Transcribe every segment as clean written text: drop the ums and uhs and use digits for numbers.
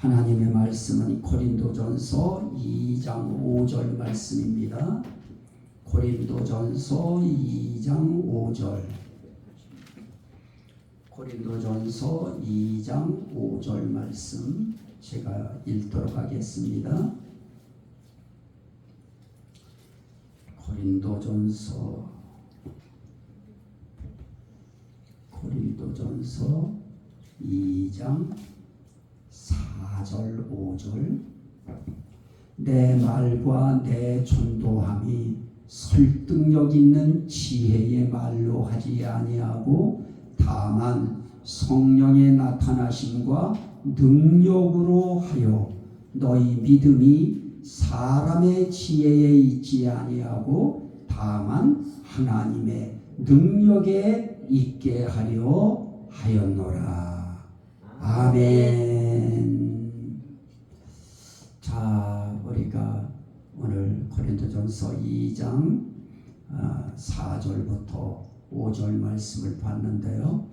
하나님의 말씀은 고린도전서 2장 5절 말씀입니다. 고린도전서 2장 5절. 고린도전서 2장 5절 말씀 제가 읽도록 하겠습니다. 고린도전서 2장 4절 5절. 내 말과 내 전도함이 설득력 있는 지혜의 말로 하지 아니하고 다만 성령의 나타나심과 능력으로 하여 너희 믿음이 사람의 지혜에 있지 아니하고 다만 하나님의 능력에 있게 하려 하였노라. 아멘. 자, 우리가 오늘 고린도전서 2장 4절부터 5절 말씀을 봤는데요.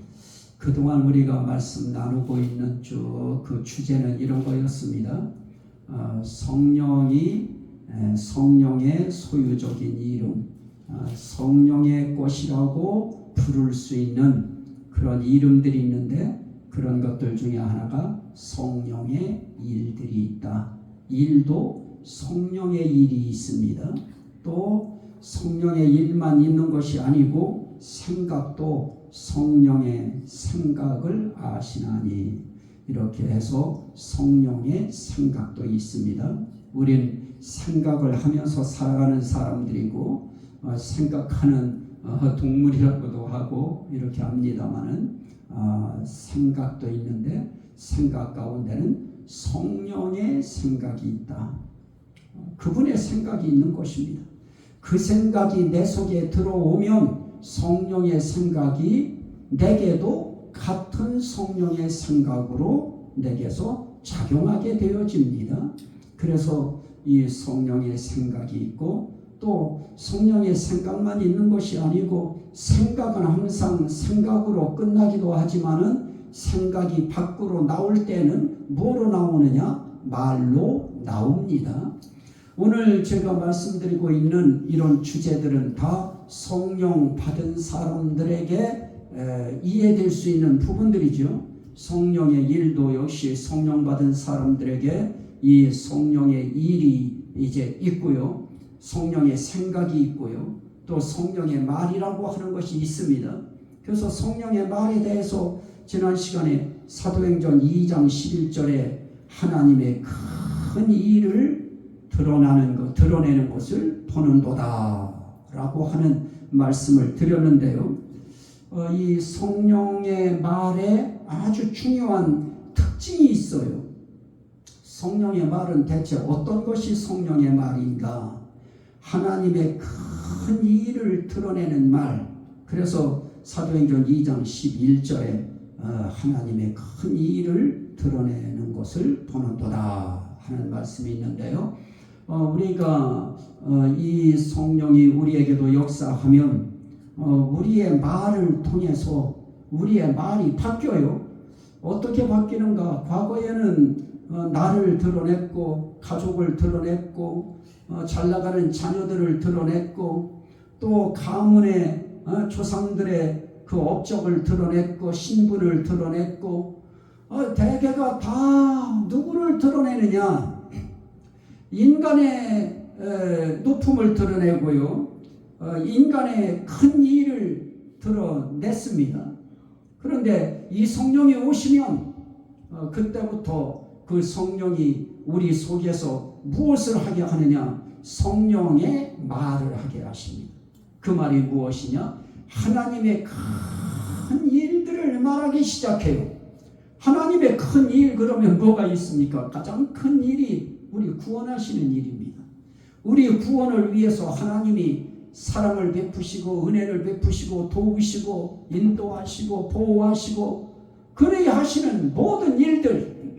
그동안 우리가 말씀 나누고 있는 쭉 그 주제는 이런 거였습니다. 성령의 소유적인 이름, 성령의 꽃이라고 부를 수 있는 그런 이름들이 있는데, 그런 것들 중에 하나가 성령의 일들이 있다. 일도 성령의 일이 있습니다. 또 성령의 일만 있는 것이 아니고 생각도 성령의 생각을 아시나니, 이렇게 해서 성령의 생각도 있습니다. 우린 생각을 하면서 살아가는 사람들이고 생각하는 동물이라고도 하고 이렇게 합니다마는 생각도 있는데, 생각 가운데는 성령의 생각이 있다. 그분의 생각이 있는 것입니다. 그 생각이 내 속에 들어오면 성령의 생각이 내게도 같은 성령의 생각으로 내게서 작용하게 되어집니다. 그래서 이 성령의 생각이 있고, 또 성령의 생각만 있는 것이 아니고, 생각은 항상 생각으로 끝나기도 하지만은 생각이 밖으로 나올 때는 뭐로 나오느냐? 말로 나옵니다. 오늘 제가 말씀드리고 있는 이런 주제들은 다 성령 받은 사람들에게 이해될 수 있는 부분들이죠. 성령의 일도 역시 성령 받은 사람들에게 이 성령의 일이 이제 있고요. 성령의 생각이 있고요. 또 성령의 말이라고 하는 것이 있습니다. 그래서 성령의 말에 대해서 지난 시간에 사도행전 2장 11절에 하나님의 큰 일을 드러내는 것을 보는도다 라고 하는 말씀을 드렸는데요. 이 성령의 말에 아주 중요한 특징이 있어요. 성령의 말은 대체 어떤 것이 성령의 말인가? 하나님의 큰 일을 드러내는 말. 그래서 사도행전 2장 11절에 하나님의 큰 일을 드러내는 것을 보는도다 하는 말씀이 있는데요. 우리가 이 성령이 우리에게도 역사하면 우리의 말을 통해서 우리의 말이 바뀌어요. 어떻게 바뀌는가? 과거에는 나를 드러냈고, 가족을 드러냈고, 잘나가는 자녀들을 드러냈고, 또 가문의 조상들의 그 업적을 드러냈고, 신분을 드러냈고, 대개가 다 누구를 드러내느냐? 인간의 높음을 드러내고요, 인간의 큰 일을 드러냈습니다. 그런데 이 성령이 오시면 그때부터 그 성령이 우리 속에서 무엇을 하게 하느냐? 성령의 말을 하게 하십니다. 그 말이 무엇이냐? 하나님의 큰 일들을 말하기 시작해요. 하나님의 큰 일, 그러면 뭐가 있습니까? 가장 큰 일이 우리 구원하시는 일입니다. 우리 구원을 위해서 하나님이 사랑을 베푸시고 은혜를 베푸시고 도우시고 인도하시고 보호하시고 그래야 하시는 모든 일들,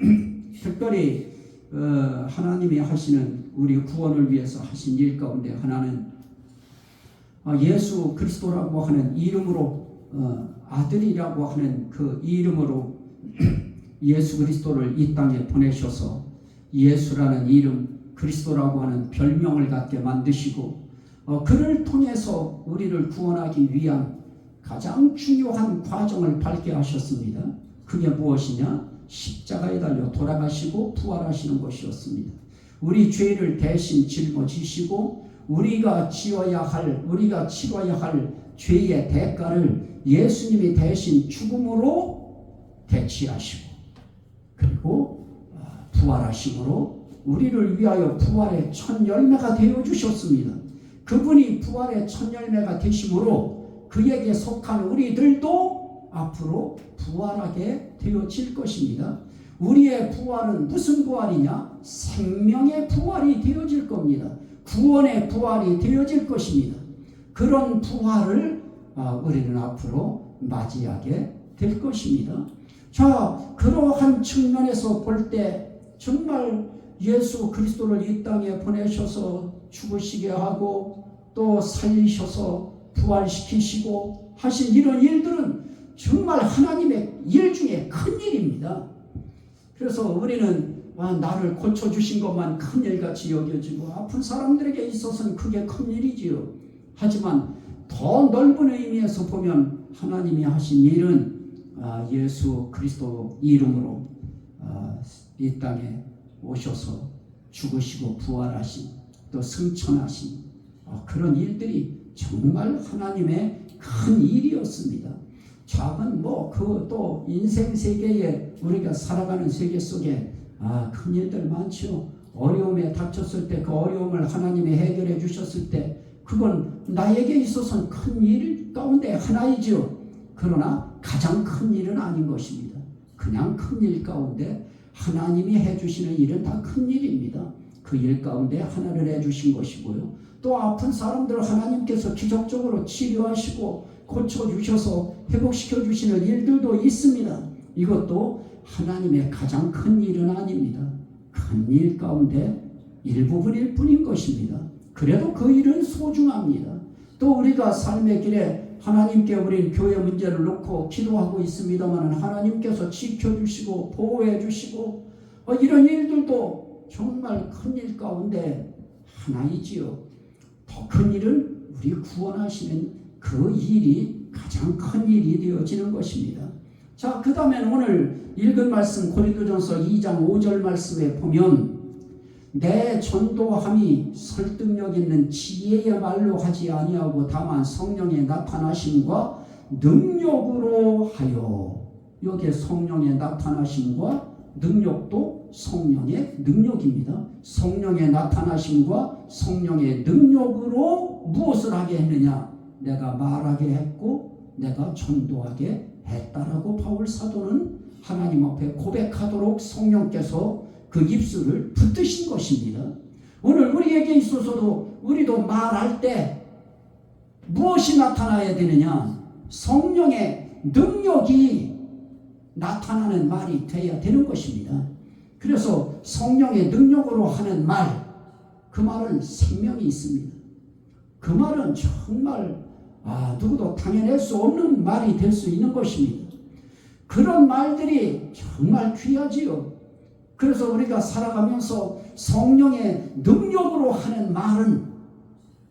특별히 하나님이 하시는 우리 구원을 위해서 하신 일 가운데 하나는 예수 그리스도라고 하는 이름으로, 아들이라고 하는 그 이름으로 예수 그리스도를 이 땅에 보내셔서 예수라는 이름, 그리스도라고 하는 별명을 갖게 만드시고 그를 통해서 우리를 구원하기 위한 가장 중요한 과정을 밟게 하셨습니다. 그게 무엇이냐? 십자가에 달려 돌아가시고 부활하시는 것이었습니다. 우리 죄를 대신 짊어지시고 우리가 치러야 할 죄의 대가를 예수님이 대신 죽음으로 대치하시고 그리고 부활하심으로 우리를 위하여 부활의 첫 열매가 되어 주셨습니다. 그분이 부활의 첫 열매가 되심으로 그에게 속한 우리들도 앞으로 부활하게 되어질 것입니다. 우리의 부활은 무슨 부활이냐? 생명의 부활이 되어질 겁니다. 구원의 부활이 되어질 것입니다. 그런 부활을 우리는 앞으로 맞이하게 될 것입니다. 자, 그러한 측면에서 볼 때 정말 예수 그리스도를 이 땅에 보내셔서 죽으시게 하고 또 살리셔서 부활시키시고 하신 이런 일들은 정말 하나님의 일 중에 큰 일입니다. 그래서 우리는 나를 고쳐주신 것만 큰일같이 여겨지고 아픈 사람들에게 있어서는 그게 큰일이지요. 하지만 더 넓은 의미에서 보면 하나님이 하신 일은 예수 그리스도 이름으로 이 땅에 오셔서 죽으시고 부활하신 또 승천하신 그런 일들이 정말 하나님의 큰 일이었습니다. 작은 또 인생 세계에 우리가 살아가는 세계 속에 큰 일들 많죠. 어려움에 닥쳤을 때 그 어려움을 하나님이 해결해 주셨을 때 그건 나에게 있어서는 큰 일 가운데 하나이죠. 그러나 가장 큰 일은 아닌 것입니다. 그냥 큰 일 가운데 하나님이 해주시는 일은 다 큰 일입니다. 그 일 가운데 하나를 해주신 것이고요. 또 아픈 사람들을 하나님께서 기적적으로 치료하시고 고쳐주셔서 회복시켜 주시는 일들도 있습니다. 이것도 하나님의 가장 큰 일은 아닙니다. 큰 일 가운데 일부분일 뿐인 것입니다. 그래도 그 일은 소중합니다. 또 우리가 삶의 길에 하나님께 우리는 교회 문제를 놓고 기도하고 있습니다만 하나님께서 지켜주시고 보호해주시고 이런 일들도 정말 큰 일 가운데 하나이지요. 더 큰 일은 우리 구원하시는 그 일이 가장 큰 일이 되어지는 것입니다. 자, 그 다음에 오늘 읽은 말씀 고린도전서 2장 5절 말씀에 보면 내 전도함이 설득력 있는 지혜야말로 하지 아니하고 다만 성령의 나타나심과 능력으로 하여 여기에 성령의 나타나심과 능력도 성령의 능력입니다. 성령의 나타나심과 성령의 능력으로 무엇을 하게 했느냐? 내가 말하게 했고 내가 전도하게 했다라고 바울 사도는 하나님 앞에 고백하도록 성령께서 그 입술을 붙드신 것입니다. 오늘 우리에게 있어서도 우리도 말할 때 무엇이 나타나야 되느냐? 성령의 능력이 나타나는 말이 되어야 되는 것입니다. 그래서 성령의 능력으로 하는 말, 그 말은 생명이 있습니다. 그 말은 정말 누구도 당해낼 수 없는 말이 될 수 있는 것입니다. 그런 말들이 정말 귀하지요. 그래서 우리가 살아가면서 성령의 능력으로 하는 말은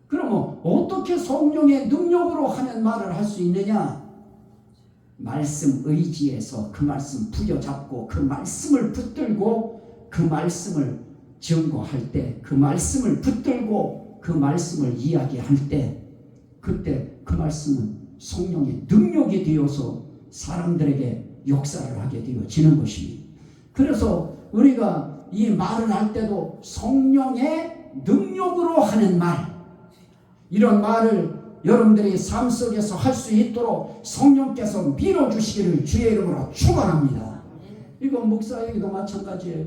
그러면 어떻게 성령의 능력으로 하는 말을 할 수 있느냐? 말씀 의지에서 그 말씀 부여잡고 그 말씀을 붙들고 그 말씀을 증거할 때 그 말씀을 붙들고 그 말씀을 이야기할 때 그때 그 말씀은 성령의 능력이 되어서 사람들에게 역사를 하게 되어지는 것입니다. 그래서 우리가 이 말을 할 때도 성령의 능력으로 하는 말, 이런 말을 여러분들이 삶 속에서 할 수 있도록 성령께서 밀어주시기를 주의 이름으로 축원합니다. 이건 목사에게도 마찬가지예요.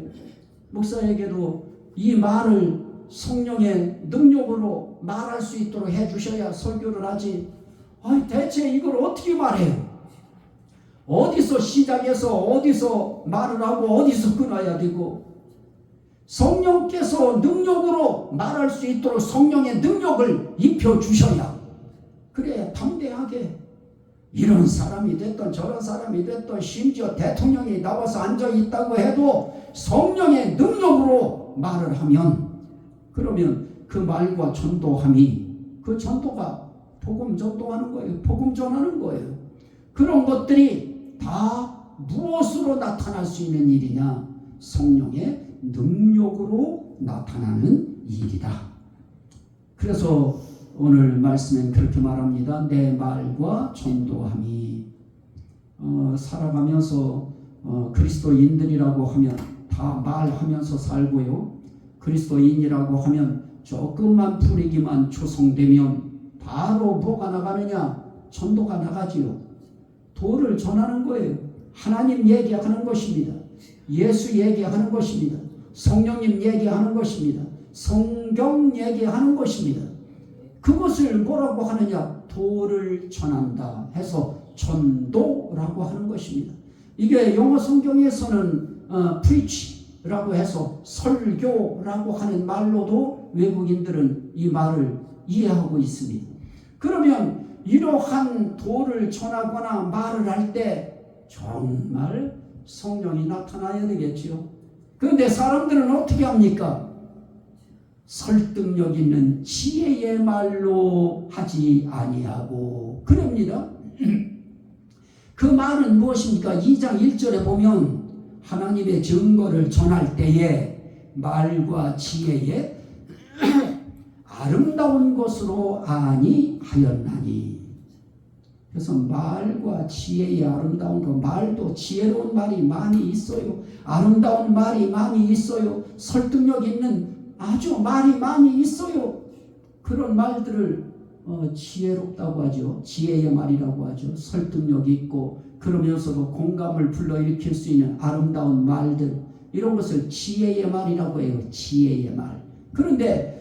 목사에게도 이 말을 성령의 능력으로 말할 수 있도록 해주셔야 설교를 하지. 대체 이걸 어떻게 말해요? 어디서 시작해서 어디서 말을 하고 어디서 끊어야 되고, 성령께서 능력으로 말할 수 있도록 성령의 능력을 입혀주셔야, 그래야 담대하게 이런 사람이 됐던 저런 사람이 됐던 심지어 대통령이 나와서 앉아 있다고 해도 성령의 능력으로 말을 하면, 그러면 그 말과 전도함이, 그 전도가 복음 전도하는 거예요. 복음 전하는 거예요. 그런 것들이 다 무엇으로 나타날 수 있는 일이냐? 성령의 능력으로 나타나는 일이다. 그래서 오늘 말씀엔 그렇게 말합니다. 내 말과 전도함이. 살아가면서 그리스도인들이라고 하면 다 말하면서 살고요. 그리스도인이라고 하면 조금만 분위기만 조성되면 바로 뭐가 나가느냐? 전도가 나가지요. 도를 전하는 거예요. 하나님 얘기하는 것입니다. 예수 얘기하는 것입니다. 성령님 얘기하는 것입니다. 성경 얘기하는 것입니다. 그것을 뭐라고 하느냐? 도를 전한다 해서 전도라고 하는 것입니다. 이게 영어 성경에서는 preach라고 해서 설교라고 하는 말로도 외국인들은 이 말을 이해하고 있습니다. 그러면 이러한 도를 전하거나 말을 할 때 정말 성령이 나타나야 되겠죠. 그런데 사람들은 어떻게 합니까? 설득력 있는 지혜의 말로 하지 아니하고 그럽니다. 그 말은 무엇입니까? 2장 1절에 보면 하나님의 증거를 전할 때에 말과 지혜에 아름다운 것으로 아니하였나니. 그래서 말과 지혜의 아름다운 것, 말도 지혜로운 말이 많이 있어요. 아름다운 말이 많이 있어요. 설득력 있는 아주 말이 많이 있어요. 그런 말들을 지혜롭다고 하죠. 지혜의 말이라고 하죠. 설득력 있고 그러면서도 공감을 불러일으킬 수 있는 아름다운 말들, 이런 것을 지혜의 말이라고 해요. 지혜의 말. 그런데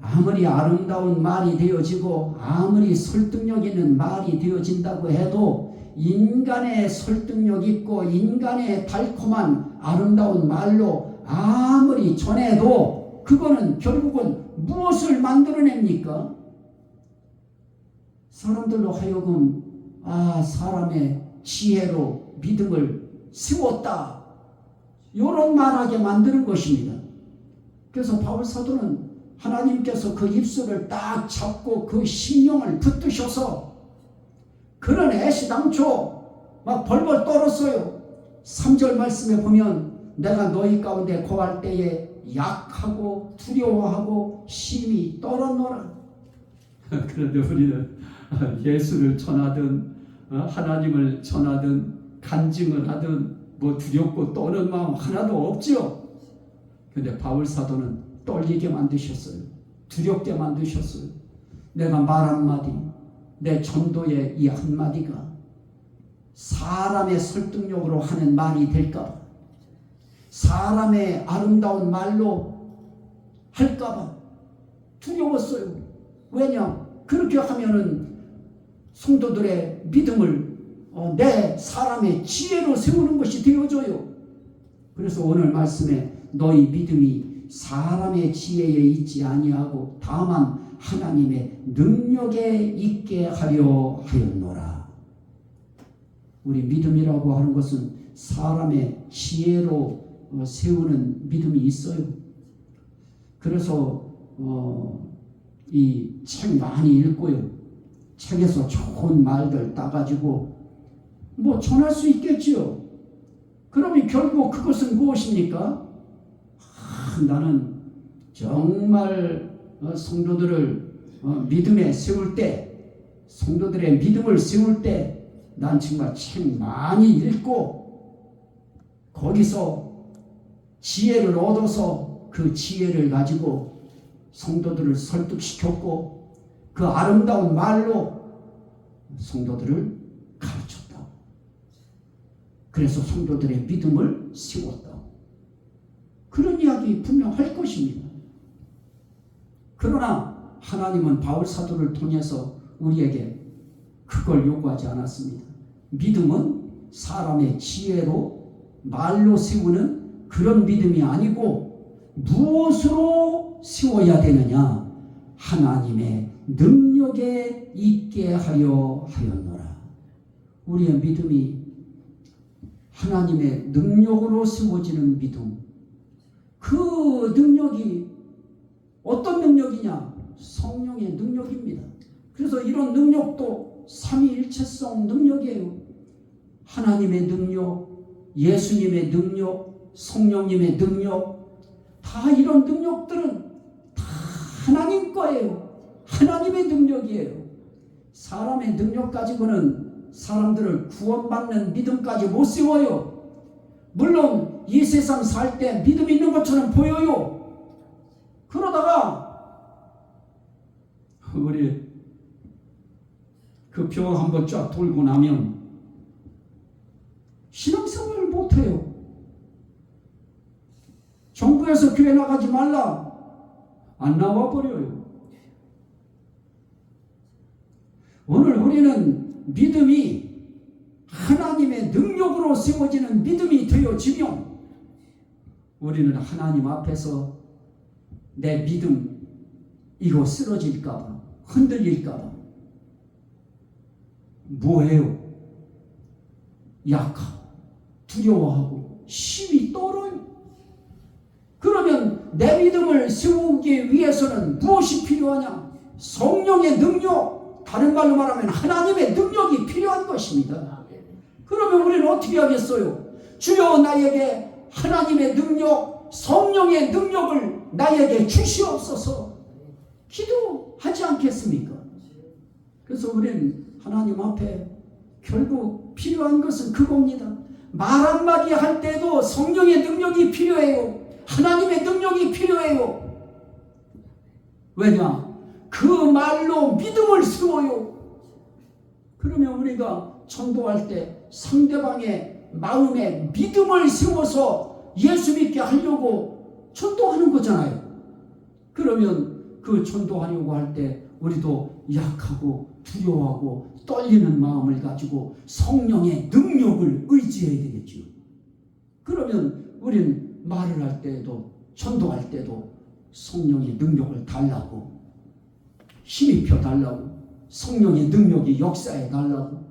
아무리 아름다운 말이 되어지고 아무리 설득력 있는 말이 되어진다고 해도 인간의 설득력 있고 인간의 달콤한 아름다운 말로 아무리 전해도 그거는 결국은 무엇을 만들어냅니까? 사람들로 하여금 사람의 지혜로 믿음을 세웠다, 이런 말하게 만드는 것입니다. 그래서 바울 사도는 하나님께서 그 입술을 딱 잡고 그 심령을 붙드셔서 그런 애시당초 막 벌벌 떨었어요. 3절 말씀에 보면 내가 너희 가운데 거할 때에 약하고 두려워하고 심히 떨었노라. 그런데 우리는 예수를 전하든 하나님을 전하든 간증을 하든 뭐 두렵고 떠는 마음 하나도 없죠. 그런데 바울 사도는 떨리게 만드셨어요. 두렵게 만드셨어요. 내가 말 한마디, 내 전도의 이 한마디가 사람의 설득력으로 하는 말이 될까봐, 사람의 아름다운 말로 할까봐 두려웠어요. 왜냐? 그렇게 하면은 성도들의 믿음을 내 사람의 지혜로 세우는 것이 되어져요. 그래서 오늘 말씀에 너희 믿음이 사람의 지혜에 있지 아니하고 다만 하나님의 능력에 있게 하려 하였노라. 우리 믿음이라고 하는 것은 사람의 지혜로 세우는 믿음이 있어요. 그래서 이 책 많이 읽고요. 책에서 좋은 말들 따가지고 뭐 전할 수 있겠지요. 그러면 결국 그것은 무엇입니까? 나는 정말 성도들을 믿음에 세울 때, 성도들의 믿음을 세울 때 난 정말 책 많이 읽고 거기서 지혜를 얻어서 그 지혜를 가지고 성도들을 설득시켰고 그 아름다운 말로 성도들을 가르쳤다. 그래서 성도들의 믿음을 세웠다. 그런 이야기 분명 할 것입니다. 그러나 하나님은 바울 사도를 통해서 우리에게 그걸 요구하지 않았습니다. 믿음은 사람의 지혜로 말로 세우는 그런 믿음이 아니고 무엇으로 세워야 되느냐? 하나님의 능력에 있게 하려 하였노라. 우리의 믿음이 하나님의 능력으로 세워지는 믿음. 그 능력이 어떤 능력이냐? 성령의 능력입니다. 그래서 이런 능력도 삼위일체성 능력이에요. 하나님의 능력, 예수님의 능력, 성령님의 능력, 다 이런 능력들은 다 하나님 거예요. 하나님의 능력이에요. 사람의 능력 가지고는 사람들을 구원받는 믿음까지 못 세워요. 물론 이 세상 살 때 믿음 있는 것처럼 보여요. 그러다가 우리 그 병 한번 쫙 돌고 나면 신앙생활을 못해요. 정부에서 교회 나가지 말라, 안 나와버려요. 오늘 우리는 믿음이 하나님의 능력으로 세워지는 믿음이 되어지면 우리는 하나님 앞에서 내 믿음 이거 쓰러질까봐, 흔들릴까봐 뭐해요? 약하고 두려워하고 힘이 떨어요. 그러면 내 믿음을 세우기 위해서는 무엇이 필요하냐? 성령의 능력, 다른 말로 말하면 하나님의 능력이 필요한 것입니다. 그러면 우리는 어떻게 하겠어요? 주여 나에게 하나님의 능력, 성령의 능력을 나에게 주시옵소서 기도하지 않겠습니까? 그래서 우리는 하나님 앞에 결국 필요한 것은 그겁니다. 말 한마디 할 때도 성령의 능력이 필요해요. 하나님의 능력이 필요해요. 왜냐? 그 말로 믿음을 세워요. 그러면 우리가 전도할 때 상대방의 마음에 믿음을 세워서 예수 믿게 하려고 전도하는 거잖아요. 그러면 그 전도하려고 할 때 우리도 약하고 두려워하고 떨리는 마음을 가지고 성령의 능력을 의지해야 되겠죠. 그러면 우리는 말을 할 때도 전도할 때도 성령의 능력을 달라고, 힘입혀 달라고, 성령의 능력이 역사해 달라고,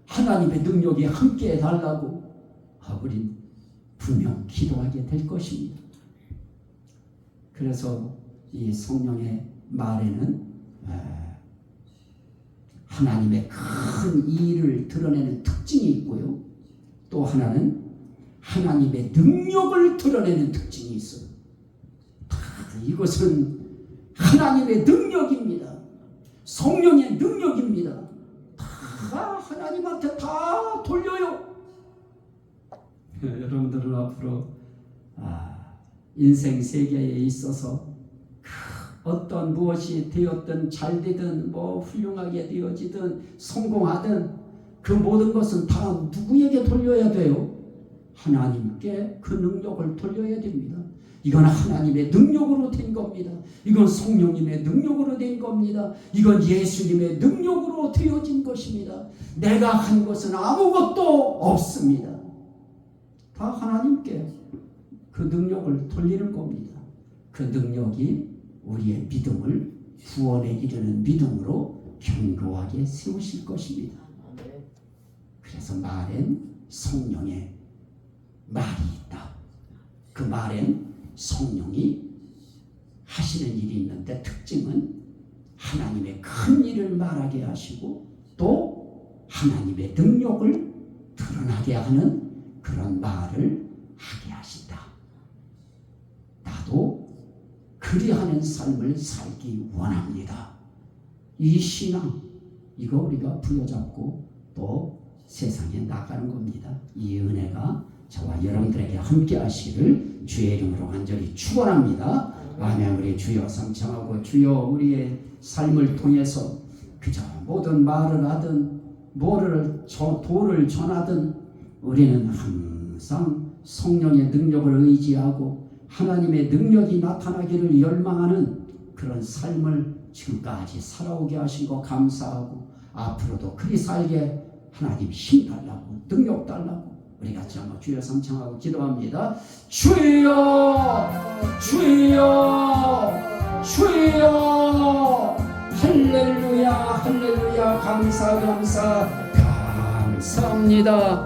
하나님의 능력이 함께 해 달라고 우린 분명 기도하게 될 것입니다. 그래서 이 성령의 말에는 하나님의 큰 일을 드러내는 특징이 있고요. 또 하나는 하나님의 능력을 드러내는 특징이 있어요. 이것은 하나님의 능력입니다. 성령의 능력입니다. 다 하나님한테 다 돌려요. 여러분들은 앞으로 인생 세계에 있어서 어떤 무엇이 되었든 잘 되든 훌륭하게 되어지든 성공하든 그 모든 것은 다 누구에게 돌려야 돼요? 하나님께 그 능력을 돌려야 됩니다. 이건 하나님의 능력으로 된 겁니다. 이건 성령님의 능력으로 된 겁니다. 이건 예수님의 능력으로 되어진 것입니다. 내가 한 것은 아무것도 없습니다. 다 하나님께 그 능력을 돌리는 겁니다. 그 능력이 우리의 믿음을 구원에 이르는 믿음으로 견고하게 세우실 것입니다. 그래서 말엔 성령의 말이 있다. 그 말엔 성령이 하시는 일이 있는데 특징은 하나님의 큰 일을 말하게 하시고 또 하나님의 능력을 드러나게 하는 그런 말을 하게 하신다. 나도 그리하는 삶을 살기 원합니다. 이 신앙, 이거 우리가 부여잡고 또 세상에 나가는 겁니다. 이 은혜가 저와 여러분들에게 함께 하시기를 주의 이름으로 간절히 축원합니다. 아멘. 우리 주여 상청하고 주여 우리의 삶을 통해서 그저 모든 말을 하든 도를 전하든 우리는 항상 성령의 능력을 의지하고 하나님의 능력이 나타나기를 열망하는 그런 삶을 지금까지 살아오게 하신 거 감사하고 앞으로도 그리 살게 하나님 힘 달라고 능력 달라고 우리 같이 한번 주여 상청하고 기도합니다. 주여 주여 주여 할렐루야 할렐루야 감사 감사 감사 감사합니다.